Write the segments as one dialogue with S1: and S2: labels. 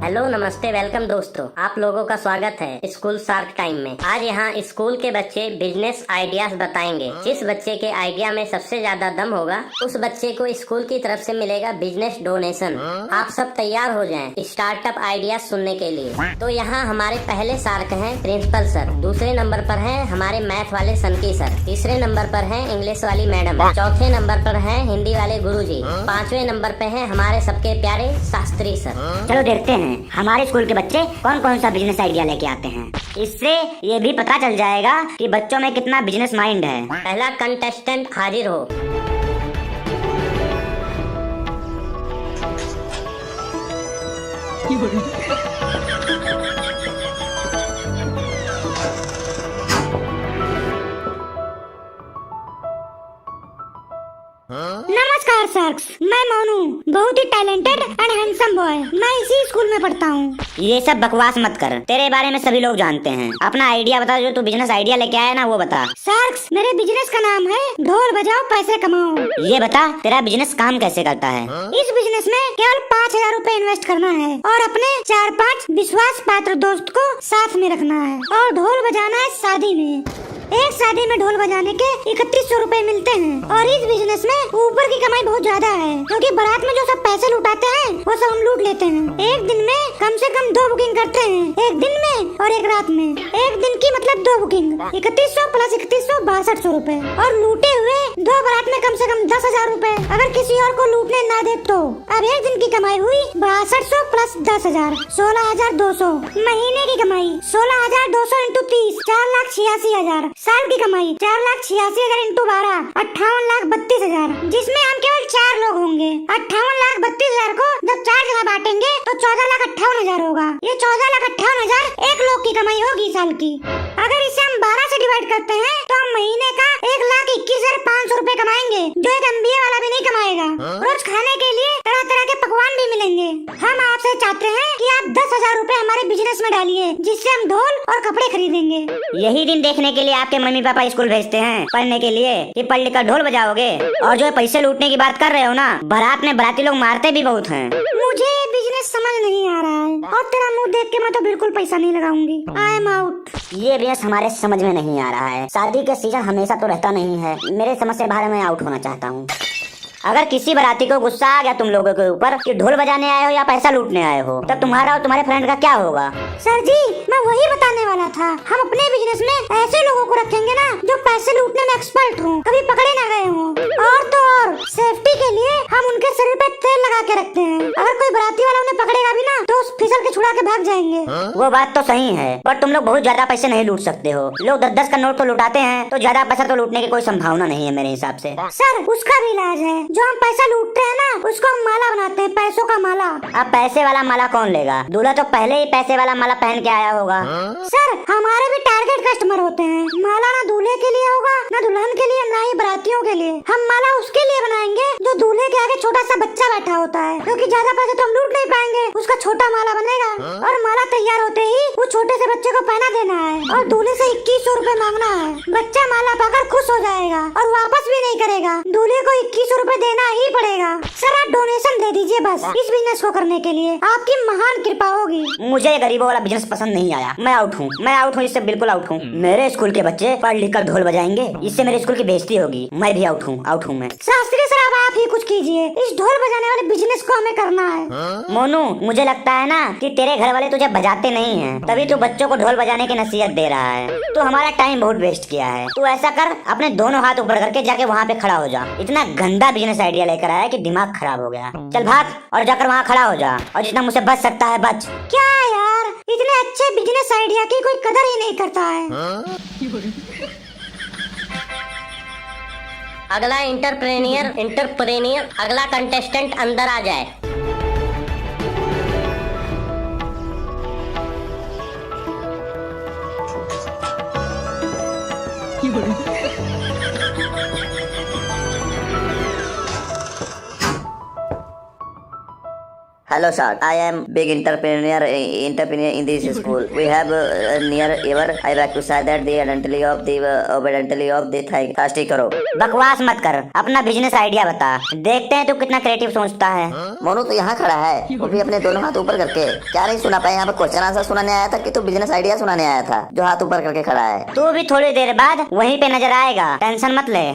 S1: Hello, नमस्ते, welcome दोस्तों। आप लोगों का स्वागत है स्कूल शार्क टाइम में। आज यहाँ स्कूल के बच्चे बिजनेस आइडियाज बताएंगे। जिस बच्चे के आइडिया में सबसे ज्यादा दम होगा उस बच्चे को स्कूल की तरफ से मिलेगा बिजनेस डोनेशन। आप सब तैयार हो जाएं स्टार्टअप आइडियाज सुनने के लिए। तो यहाँ हमारे पहले शार्क हैं प्रिंसिपल सर, दूसरे नंबर पर हैं हमारे मैथ वाले सनकी सर, तीसरे नंबर पर हैं इंग्लिश वाली मैडम, चौथे नंबर पर हैं हिंदी वाले गुरुजी, पांचवें नंबर पे हैं हमारे सबके प्यारे शास्त्री सर।
S2: चलो देखते हैं हमारे स्कूल के बच्चे कौन कौन सा बिजनेस आइडिया लेके आते हैं। इससे ये भी पता चल जाएगा कि बच्चों में कितना बिजनेस माइंड है।
S1: पहला कंटेस्टेंट हाजिर हो।
S2: नमस्कार सर्क्स, मैं मोनू, बहुत ही टैलेंटेड एंड हैंडसम बॉय। मैं इसी स्कूल में पढ़ता हूँ। ये सब बकवास मत कर, तेरे बारे में सभी लोग जानते हैं। अपना आइडिया बता, जो तू बिजनेस आइडिया लेके आया ना वो बता। सर्क्स, मेरे बिजनेस का नाम है ढोल बजाओ पैसे कमाओ। ये बता तेरा बिजनेस काम कैसे करता है। इस बिजनेस में केवल 5,000 रूपए इन्वेस्ट करना है और अपने 4-5 विश्वास पात्र दोस्त को साथ में रखना है और ढोल बजाना है शादी में। एक शादी में ढोल बजाने के 3100 रूपए मिलते हैं और इस बिजनेस में ऊपर की कमाई बहुत ज्यादा है, क्योंकि बारात में जो सब पैसे लुटाते हैं वो सब हम लूट लेते हैं। एक दिन में कम से कम 2 बुकिंग करते हैं, एक दिन में और एक रात में। एक दिन की मतलब 2 बुकिंग, 3100 प्लस 3100 6200 रूपए और लूटे हुए 2 बारात में कम से कम 10,000 रूपए। अगर किसी और को लूटने ना दे तो अब एक दिन की कमाई हुई 6200 प्लस 10,000 16,200। महीने की कमाई 16,200 इंटू 30 4,86,000। साल की कमाई 4,86,000 इंटू 12 58,32,000, जिसमें हम केवल 4 लोग होंगे। 58,32,000 को जब 4 जगह बांटेंगे तो 14,58,000 होगा। ये 14,58,000 एक लोग की कमाई होगी साल की। अगर इसे हम 12 से डिवाइड करते हैं तो हम महीने का 1,21,500 रूपए कमाएंगे, जो एक MBA वाला भी नहीं कमाएगा। रोज खाने के लिए तरह तरह के पकवान भी मिलेंगे। हम आपसे चाहते हैं कि आप 10,000 रूपए हमारे बिजनेस में डालिए, जिससे हम ढोल और कपड़े खरीदेंगे। यही दिन देखने के लिए आपके मम्मी पापा स्कूल भेजते हैं पढ़ने के लिए कि पढ़ लिख कर ढोल बजाओगे। और जो पैसे लूटने की बात कर रहे हो ना, बारात में बाराती लोग मारते भी बहुत हैं। मुझे बिजनेस समझ नहीं आ रहा है और तेरा मुंह देख के मैं तो बिल्कुल पैसा नहीं लगाऊंगी। I am out. ये बिजनेस हमारे समझ में नहीं आ रहा है। शादी के सीजन हमेशा तो रहता नहीं है। मेरे समझ से बाहर मैं आउट होना चाहता हूँ। अगर किसी बाराती को गुस्सा आ गया तुम लोगों के ऊपर कि ढोल बजाने आए हो या पैसा लूटने आए हो, तब तुम्हारा और तुम्हारे फ्रेंड का क्या होगा? सर जी, मैं वही बताने वाला था। हम अपने बिजनेस में ऐसे लोगों को रखेंगे ना जो पैसे लूटने में एक्सपर्ट हों, कभी पकड़े ना गए हों। और तो और सेफ्टी के लिए हम उनके शरीर पे तेल लगा के रखते हैं। अगर कोई बाराती वाला उन्हें पकड़ेगा भी ना तो फिसल के छुड़ा के भाग जाएंगे। वो बात तो सही है, पर तुम लोग बहुत ज्यादा पैसे नहीं लूट सकते हो। लोग 10-10 का नोट तो लुटाते हैं, तो ज्यादा पैसा तो लूटने की कोई संभावना नहीं है मेरे हिसाब से। सर, उसका भी इलाज है। जो हम पैसा लूटते हैं ना, उसको हम माला बनाते हैं, पैसों का माला। अब पैसे वाला माला कौन लेगा? दूल्हा तो पहले ही पैसे वाला माला पहन के आया होगा। सर, हमारे भी टारगेट कस्टमर होते हैं। माला ना दूल्हे के लिए होगा, ना दुल्हन के लिए, ना ही बारातियों के लिए। हम माला उसके लिए बनाएंगे जो दूल्हे के आगे छोटा सा बच्चा बैठा होता है, क्योंकि ज्यादा पैसे तो हम लूट नहीं पाएंगे। उसका छोटा माला बनेगा और माला तैयार होते ही वो छोटे से बच्चे को पहना देना है और दूल्हे से 2100 रूपए मांगना है। बच्चा माला पाकर खुश हो जाएगा और वापस भी नहीं करेगा। दूल्हे को 2100 रूपए देना ही पड़ेगा। सर, आप डोनेशन दे दीजिए बस इस बिजनेस को करने के लिए। आपकी महान कृपा होगी। मुझे ये गरीबों वाला बिजनेस पसंद नहीं आया। मैं आउट हूँ, इससे बिल्कुल आउट हूँ। मेरे स्कूल के बच्चे पढ़ लिख कर ढोल बजाएंगे, इससे मेरे स्कूल की बेइज्जती होगी। मैं भी आउट हूँ मैं। शास्त्री सर, अब आप ही कुछ कीजिए। इस ढोल बजाने वाले बिजनेस को हमें करना है। मोनू, मुझे लगता है ना कि तेरे घर वाले तुझे बजाते नहीं हैं, तभी तू बच्चों को ढोल बजाने की नसीहत दे रहा है। तू हमारा टाइम बहुत वेस्ट किया है। तू ऐसा कर, अपने दोनों हाथ ऊपर करके जाके वहाँ पे खड़ा हो जा। इतना गंदा बिजनेस आइडिया लेकर आया कि दिमाग खराब हो गया। चल भाग और जाकर वहाँ खड़ा हो जा, और जितना मुझसे बच सकता है बच। क्या यार, इतने अच्छे बिजनेस आइडिया की कोई कदर ही नहीं करता है।
S1: अगला इंटरप्रेनियर अगला कंटेस्टेंट अंदर आ जाए।
S3: Hello, sir. I am big entrepreneur in this school. We have near ever. I like to say that the identity of the thirsty करो.
S2: बकवास मत कर, अपना बिजनेस आइडिया बता। देखते हैं तू कितना क्रिएटिव सोचता है।
S3: मोनू तो यहाँ खड़ा है, वो भी अपने दोनों हाथ ऊपर करके। क्या नहीं सुना पाया? यहाँ पे क्वेश्चन आंसर सुनाने आया था कि तू बिजनेस आइडिया सुनाने आया था, जो हाथ ऊपर करके खड़ा है।
S2: तू भी थोड़ी देर बाद वहीं पे नजर आएगा, टेंशन मत ले।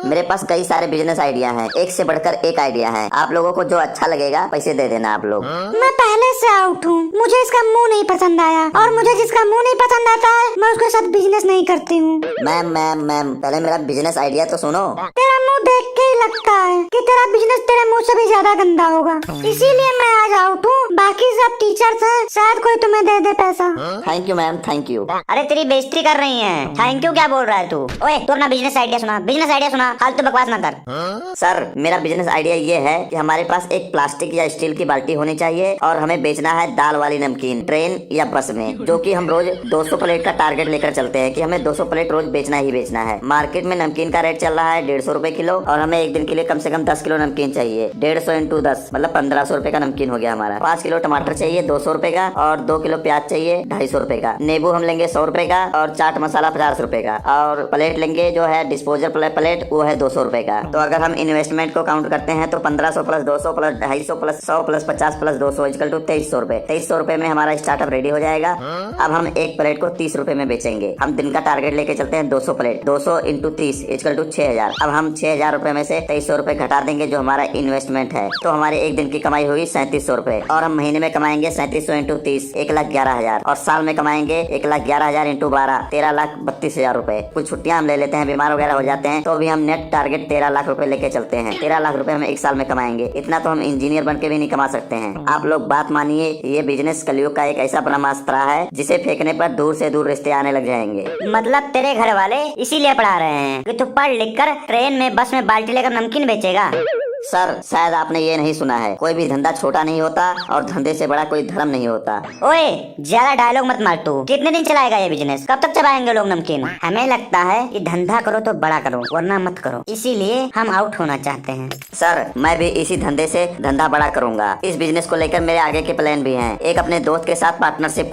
S3: मेरे पास कई सारे बिजनेस आइडिया हैं, एक से बढ़कर एक आइडिया है। आप लोगों को जो अच्छा लगेगा पैसे दे देना आप लोग।
S2: मैं पहले से आउट हूँ, मुझे इसका मुंह नहीं पसंद आया, और मुझे जिसका मुंह नहीं पसंद आता है मैं उसके साथ बिजनेस नहीं करती हूँ।
S3: मैम पहले मेरा बिजनेस आइडिया तो सुनो।
S2: तेरा मुंह देख के ही लगता है कि तेरा बिजनेस तेरे मुंह से भी ज्यादा गंदा होगा, इसीलिए मैं आज आउट हूँ। बाकी सब टीचर्स हैं, शायद कोई तुम्हें दे दे पैसा।
S3: Thank you ma'am, thank you.
S2: अरे तेरी बेइज्जती कर रही है, थैंक यू क्या बोल रहा है तू? ओए तू अपना बिजनेस आइडिया सुना, बिजनेस आइडिया सुना, फालतू बकवास ना कर।
S3: सर मेरा बिजनेस आइडिया ये है कि हमारे पास एक प्लास्टिक या स्टील की बाल्टी होनी चाहिए और हमें बेचना है दाल वाली नमकीन ट्रेन या बस में, जो कि हम रोज 200 प्लेट का टारगेट लेकर चलते हैं कि हमें 200 प्लेट रोज बेचना ही बेचना है। मार्केट में नमकीन का रेट चल रहा है 150 रुपए किलो, और हमें एक दिन के लिए कम से कम 10 किलो नमकीन चाहिए। 150 इंटू 10 मतलब 1500 रुपए का नमकीन हो गया हमारा। 5 किलो टमाटर चाहिए 200 रुपए का, और 2 किलो प्याज चाहिए 250 रुपए का। नींबू हम लेंगे 100 रुपए का, और चाट मसाला 50 रुपए का, और प्लेट लेंगे जो है डिस्पोजल प्लेट, वो है 200 रुपए का। तो अगर हम इन्वेस्टमेंट को काउंट करते हैं तो 1500 plus 200 plus 250 plus 100 plus 50 plus 200 equal to 2300 रुपए। 2300 रुपए में हमारा स्टार्टअप रेडी हो जाएगा। अब हम एक प्लेट को 30 रुपए में बेचेंगे। हम दिन का टारगेट लेके चलते हैं 200 प्लेट, 200 इंटू 30 इक्वल टू 6000। अब हम 6000 रुपए में से 2300 रुपए घटा देंगे जो हमारा इन्वेस्टमेंट है, तो हमारे एक दिन की कमाई हुई 3700 रुपए, और हम महीने में कमाएंगे 3700 इंटू 30 1,11,000, और साल में कमाएंगे 1,11,000 इंटू 12 13,32,000 रुपए। कुछ छुट्टियां हम ले लेते हैं, बीमार वगैरह हो जाते हैं, तो भी हम नेट टारगेट 13 लाख रुपए लेके चलते हैं। 13 लाख रुपए हम एक साल में कमाएंगे। इतना तो हम इंजीनियर बन के भी नहीं कमा सकते हैं। आप लोग बात मानिए, ये बिजनेस कलयुग का एक ऐसा ब्रह्मास्त्र है जिसे फेंकने पर दूर से दूर रिश्ते आने लग जाएंगे।
S2: मतलब तेरे घर वाले इसीलिए पढ़ा रहे हैं कि तू पढ़ लिख कर ट्रेन में बस में बाल्टी लेकर नमकीन बेचेगा?
S3: सर शायद आपने ये नहीं सुना है, कोई भी धंधा छोटा नहीं होता और धंधे से बड़ा कोई धर्म नहीं होता।
S2: ओए ज्यादा डायलॉग मत मार तू। कितने दिन चलाएगा ये बिजनेस? कब तक चलाएंगे लोग नमकीन? हमें लगता है कि धंधा करो तो बड़ा करो, वरना मत करो, इसीलिए हम आउट होना चाहते हैं।
S3: सर मैं भी इसी धंधे से धंधा बड़ा करूंगा। इस बिजनेस को लेकर मेरे आगे के प्लान भी हैं। एक अपने दोस्त के साथ पार्टनरशिप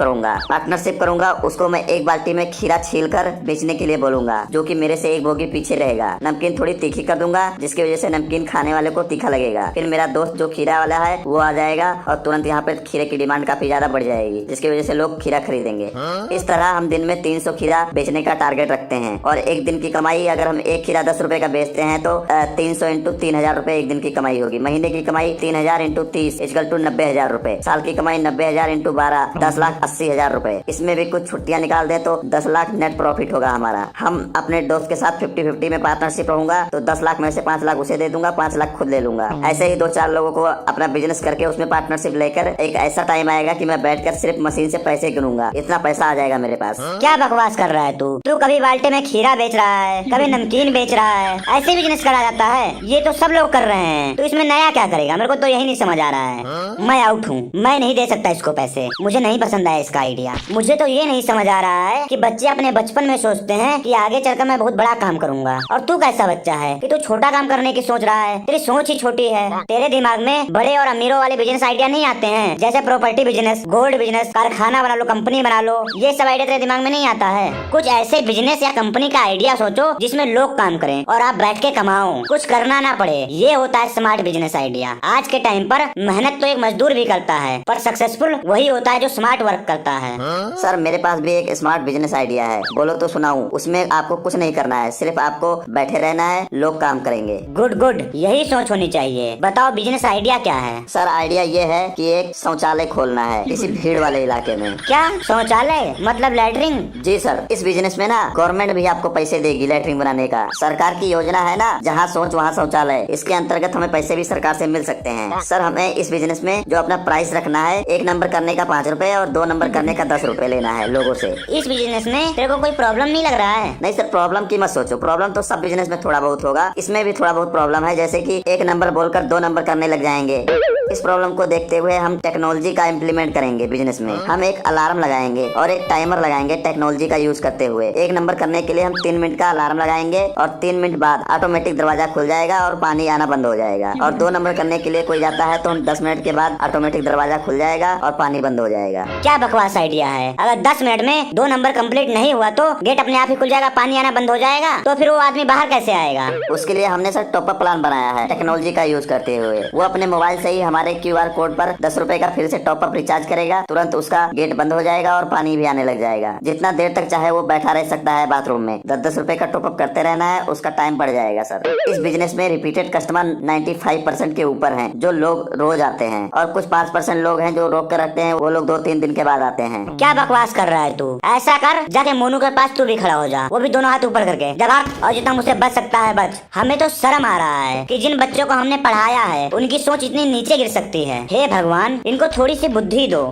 S3: करूंगा। उसको मैं एक बाल्टी में खीरा छील कर बेचने के लिए बोलूंगा, जो कि मेरे से एक बोगी पीछे रहेगा। नमकीन थोड़ी तीखी कर दूंगा, जिसकी वजह से नमकीन खाने वाले को तीखा लगेगा। फिर मेरा दोस्त जो खीरा वाला है वो आ जाएगा, और तुरंत यहाँ पे खीरे की डिमांड काफी ज्यादा बढ़ जाएगी, जिसकी वजह से लोग खीरा खरीदेंगे। इस तरह हम दिन में 300 खीरा बेचने का टारगेट रखते हैं, और एक दिन की कमाई अगर हम एक खीरा 10 रुपए का बेचते हैं तो 300 इंटू 3000 रुपए एक दिन की कमाई होगी। महीने की कमाई 3000 इंटू 30 इक्वल टू 90,000 रुपए। साल की कमाई 90,000 इंटू 12 10,80,000 रुपए। इसमें भी कुछ छुट्टियां निकाल दे तो 10 लाख नेट प्रॉफिट होगा हमारा। हम अपने दोस्त के साथ 50-50 में पार्टनरशिप रहूंगा, तो 10 लाख में से 5 लाख उसे दे दूंगा, 5 लाख खुद ले लूंगा। ऐसे ही 2-4 लोगों को अपना बिजनेस करके उसमें पार्टनरशिप लेकर एक ऐसा टाइम आएगा कि मैं बैठकर सिर्फ मशीन से पैसे गिनूंगा। इतना पैसा आ जाएगा मेरे पास।
S2: क्या बकवास कर रहा है तू? तू कभी बाल्टी में खीरा बेच रहा है, कभी नमकीन बेच रहा है, ऐसे बिजनेस करा जाता है? ये तो सब लोग कर रहे हैं, तो इसमें नया क्या करेगा? मेरे को तो यही नहीं समझ आ रहा है। मैं आउट हूँ, मैं नहीं दे सकता इसको पैसे, मुझे नहीं पसंद आया इसका आइडिया। मुझे तो ये नहीं समझ आ रहा है कि बच्चे अपने बचपन में सोचते हैं कि आगे चलकर मैं बहुत बड़ा काम करूंगा, और तू कैसा बच्चा है कि तू छोटा काम करने की सोच रहा है? तेरी सोच ही छोटी है। तेरे दिमाग में बड़े और अमीरों वाले बिजनेस आइडिया नहीं आते हैं, जैसे प्रॉपर्टी बिजनेस, गोल्ड बिजनेस, कारखाना बना लो, कंपनी बना लो। ये सब आइडिया तेरे दिमाग में नहीं आता है। कुछ ऐसे बिजनेस या कंपनी का आइडिया सोचो जिसमें लोग काम करें और आप बैठ के कमाओ, कुछ करना ना पड़े। ये होता है स्मार्ट बिजनेस आइडिया। आज के टाइम पर मेहनत तो एक मजदूर भी करता है, पर सक्सेसफुल वही होता है जो स्मार्ट वर्क करता है।
S3: सर मेरे पास भी एक स्मार्ट बिजनेस आइडिया है, बोलो तो सुनाऊं। उसमें आपको कुछ नहीं करना है, सिर्फ आपको बैठे रहना है, लोग काम करेंगे।
S2: गुड गुड, यही सोच होनी चाहिए। बताओ बिजनेस आइडिया क्या है?
S3: सर आइडिया ये है कि एक शौचालय खोलना है किसी भीड़ वाले इलाके में।
S2: क्या शौचालय मतलब लैट्रिन?
S3: जी सर, इस बिजनेस में ना गवर्नमेंट भी आपको पैसे देगी लैट्रिन बनाने का। सरकार की योजना है ना, जहाँ सोच वहाँ शौचालय, इसके अंतर्गत हमें पैसे भी सरकार से मिल सकते हैं। सर हमें इस बिजनेस में जो अपना प्राइस रखना है, 1 नंबर करने का 5 रुपए और 2 नंबर करने का 10 रुपए लेना है लोगों से।
S2: इस बिजनेस में तेरे को कोई प्रॉब्लम नहीं लग रहा है?
S3: नहीं सर, प्रॉब्लम की मत सोचो। प्रॉब्लम तो सब बिजनेस में थोड़ा बहुत होगा, इसमें भी थोड़ा बहुत प्रॉब्लम है, जैसे कि 1 नंबर बोलकर 2 नंबर करने लग जाएंगे। इस प्रॉब्लम को देखते हुए हम टेक्नोलॉजी का इम्प्लीमेंट करेंगे बिजनेस में। हम एक अलार्म लगाएंगे और एक टाइमर लगाएंगे टेक्नोलॉजी का यूज करते हुए। 1 नंबर करने के लिए हम 3 मिनट का अलार्म लगाएंगे और 3 मिनट बाद ऑटोमेटिक दरवाजा खुल जाएगा और पानी आना बंद हो जाएगा। और 2 नंबर करने के लिए कोई जाता है तो 10 मिनट के बाद ऑटोमेटिक दरवाजा खुल जाएगा और पानी बंद हो जाएगा।
S2: क्या बकवास आइडिया है। अगर 10 मिनट में 2 नंबर कंप्लीट नहीं हुआ तो गेट अपने आप ही खुल जाएगा, पानी आना बंद हो जाएगा, तो फिर वो आदमी बाहर कैसे आएगा?
S3: उसके लिए हमने सर टॉप अप प्लान बनाया है टेक्नोलॉजी का यूज करते हुए। वो अपने मोबाइल से ही हमारे QR कोड पर 10 रुपए का फिर से टॉप अप रिचार्ज करेगा, तुरंत उसका गेट बंद हो जाएगा और पानी भी आने लग जाएगा। जितना देर तक चाहे वो बैठा रह सकता है बाथरूम में। 10-10 रुपए का टॉप अप करते रहना है, उसका टाइम बढ़ जाएगा सर। इस बिजनेस में रिपीटेड कस्टमर 95% के ऊपर हैं, जो लोग रोज आते हैं, और कुछ 5% लोग हैं जो रोक कर रखते हैं, वो लोग 2-3 दिन के बाद आते हैं।
S2: क्या बकवास कर रहा है तू? ऐसा कर, जाके मोनू के पास तू भी खड़ा हो जा, वो भी दोनों हाथ ऊपर करके। जब और जितना मुझसे बच सकता है बच। हमें तो शर्म आ रहा है कि जिन बच्चों को हमने पढ़ाया है उनकी सोच इतनी नीचे गिर सकती है। हे भगवान, इनको थोड़ी सी बुद्धि दो।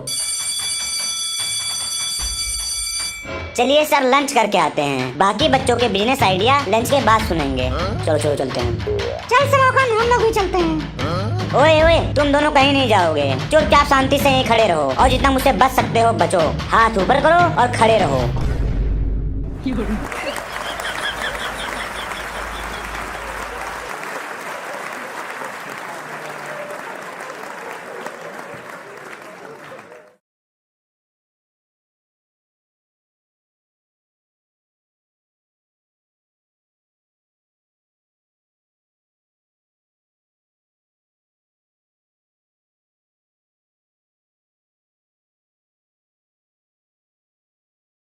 S2: चलिए सर, लंच करके आते हैं। बाकी बच्चों के बिजनेस आइडिया लंच के बाद सुनेंगे। चलो चलो चलते हैं।
S4: चल सरोखन, हम लोग भी चलते हैं।
S2: ओए ओए, तुम दोनों कहीं नहीं जाओगे, चुपचाप शांति से यहीं खड़े रहो और जितना मुझसे बच सकते हो बचो। हाथ ऊपर करो और खड़े रहो।